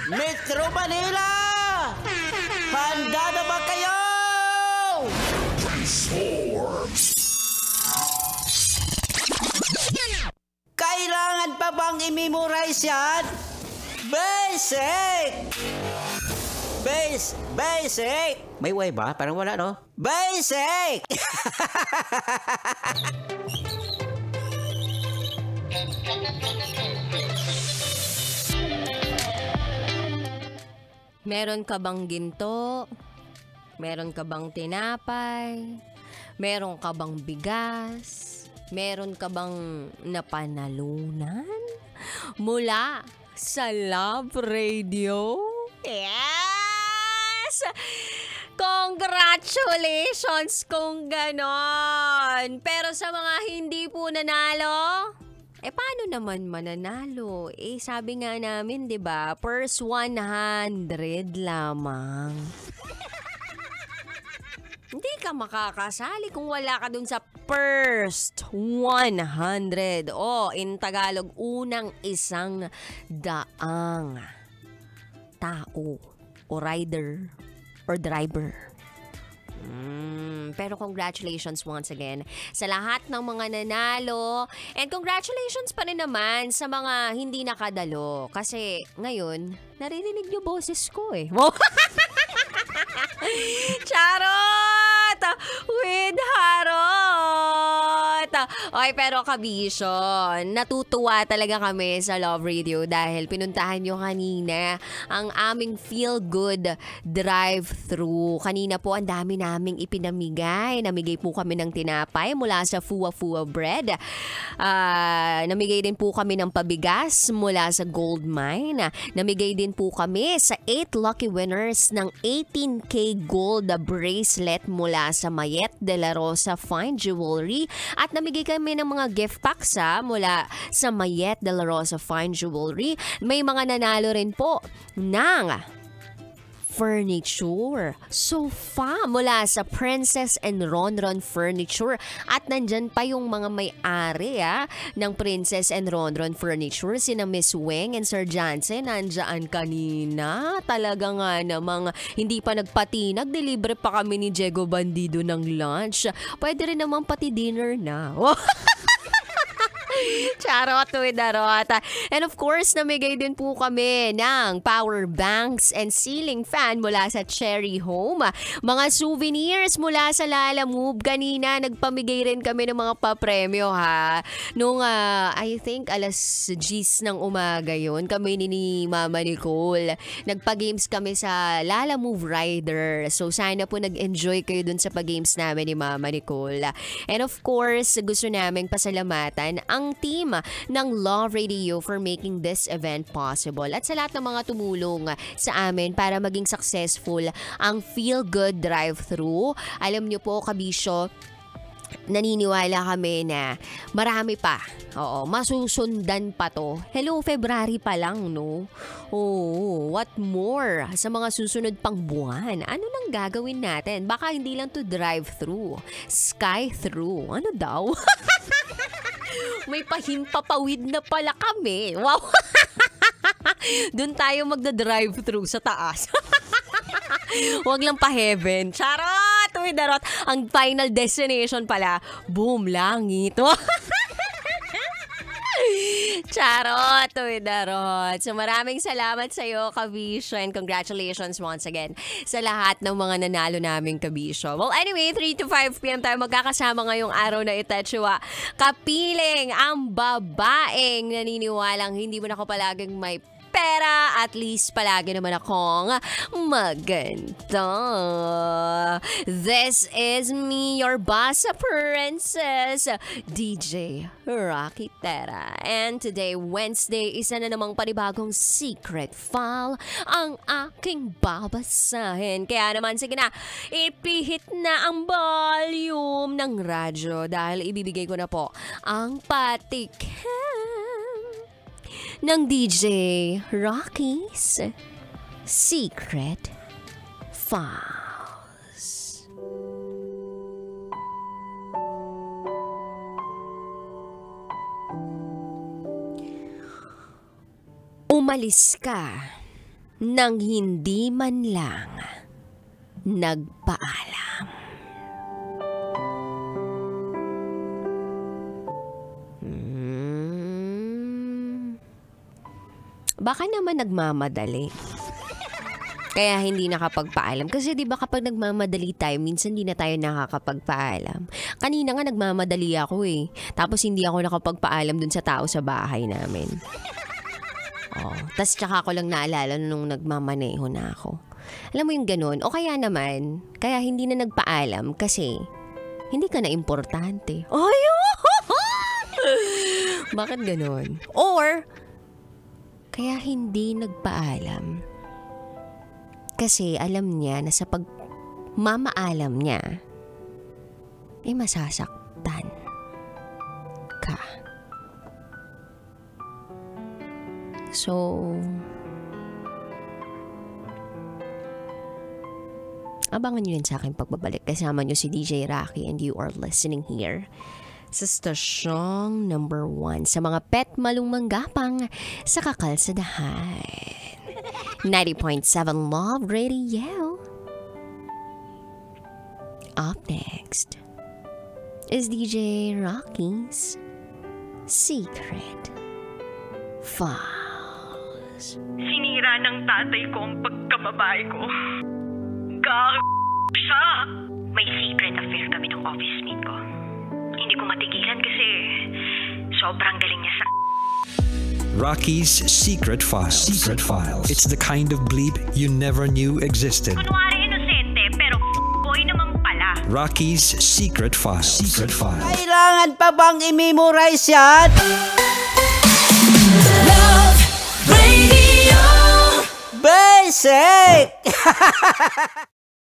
Metro Manila! Handa na ba kayo? Transform! Kailangan pa bang i-memorize yan? Basic! Basic! May way ba? Parang wala, no? Basic! Meron ka bang ginto? Meron ka bang tinapay? Meron ka bang bigas? Meron ka bang napanalunan? Mula sa Love Radio? Yes! Congratulations kung ganon! Pero sa mga hindi po nanalo, paano naman mananalo? Sabi nga namin, 'di ba? First 100 lamang. Hindi ka makakasali kung wala ka dun sa first 100. In Tagalog, unang 100 tao o rider or driver. Pero congratulations once again sa lahat ng mga nanalo. And congratulations pa rin naman sa mga hindi nakadalo. Kasi ngayon, naririnig niyo boses ko Charot! With harot! Okay, pero kabisyo, natutuwa talaga kami sa Love Radio dahil pinuntahan nyo kanina ang aming Feel Good Drive-Thru. Kanina po ang dami naming ipinamigay. Namigay po kami ng tinapay mula sa Fua Fua Bread. Namigay din po kami ng pabigas mula sa Gold Mine. Namigay din po kami sa 8 lucky winners ng 18K gold bracelet mula sa Mayet de la Rosa Fine Jewelry. At namigay kami ng mga gift packs mula sa Mayet de la Rosa Fine Jewelry. May mga nanalo rin po ng furniture, sofa mula sa Princess and Ronron Furniture. At nandyan pa yung mga may-ari ng Princess and Ronron Furniture, sina Miss Weng and Sir Jansen, nandyan kanina. Talaga nga namang hindi pa nagpatinag, deliver pa kami ni Diego Bandido ng lunch. Pwede rin naman pati dinner na. Charot with darot. And of course, namigay din po kami ng power banks and ceiling fan mula sa Cherry Home. Mga souvenirs mula sa Lala Move. Kanina, nagpamigay rin kami ng mga papremyo Nung, I think, alas 10 ng umaga yun, kami ni Mama Nicole. Nagpa-games kami sa Lala Move Rider. So, sana po nag-enjoy kayo dun sa pag-games namin ni Mama Nicole. And of course, gusto naming pasalamatan ang team ng Love Radio for making this event possible at sa lahat ng mga tumulong sa amin para maging successful ang Feel Good Drive-Thru. Alam nyo po, kabisyo, naniniwala kami na marami pa. Masusundan pa to. Hello, February pa lang, no? What more sa mga susunod pang buwan? Ano nang gagawin natin? Baka hindi lang to drive-thru, sky-thru. Ano daw? May pahimpapawid na pala kami. Wow! Doon tayo magda-drive-thru sa taas. Huwag lang pa heaven. Charot! Uy, darot. Ang final destination pala, boom, langit. Charot, uy, darot. So maraming salamat sa iyo, Kabisyo, and congratulations once again sa lahat ng mga nanalo naming Kabisyo. Well, anyway, 3 to 5 p.m. tayo magkakasama ngayong araw na ito. Kapiling ang babaeng naniniwalang hindi mo na ako palaging may pera, at least palagi naman akong maganda. This is me, your boss princess, DJ Rocky Tera. And today, Wednesday, isa na namang panibagong secret file ang aking babasahin. Kaya naman, sige na, ipihit na ang volume ng radyo dahil ibibigay ko na po ang patikan ng DJ Rocky's Secret Files. Umalis ka nang hindi man lang nagpaalam. Baka naman nagmamadali. Kaya hindi nakapagpaalam. Kasi 'di ba kapag nagmamadali tayo, minsan hindi na tayo nakakapagpaalam. Kanina nga nagmamadali ako eh. Tapos hindi ako nakapagpaalam dun sa tao sa bahay namin. Tas tsaka ko lang naalala nung nagmamaneho na ako. Alam mo yung ganun? O kaya naman, kaya hindi na nagpaalam kasi hindi ka na importante. Ay! Bakit ganun? Or, kaya hindi nagpaalam kasi alam niya na sa pagmamaalam niya, masasaktan ka. So, abangan nyo yun sa aking pagbabalik. Kasama nyo si DJ Rocky and you are listening here sa stasyong number 1 sa mga pet malungmanggapang sa kakalsadahan. 90.7 Love Radio. Up next is DJ Rocky's Secret Files. Sinira ng tatay ko ang pagkababae ko. Siya! May secret affair kami ng office mate ko. Hindi ko matigilan kasi sobrang galing niya sa... Rocky's Secret Files. Secret Files. It's the kind of bleep you never knew existed. Kunwari inosente pero boy naman pala. Rocky's Secret Files. Secret Files. Kailangan pa bang i-memorize yan? Love Radio. Basic!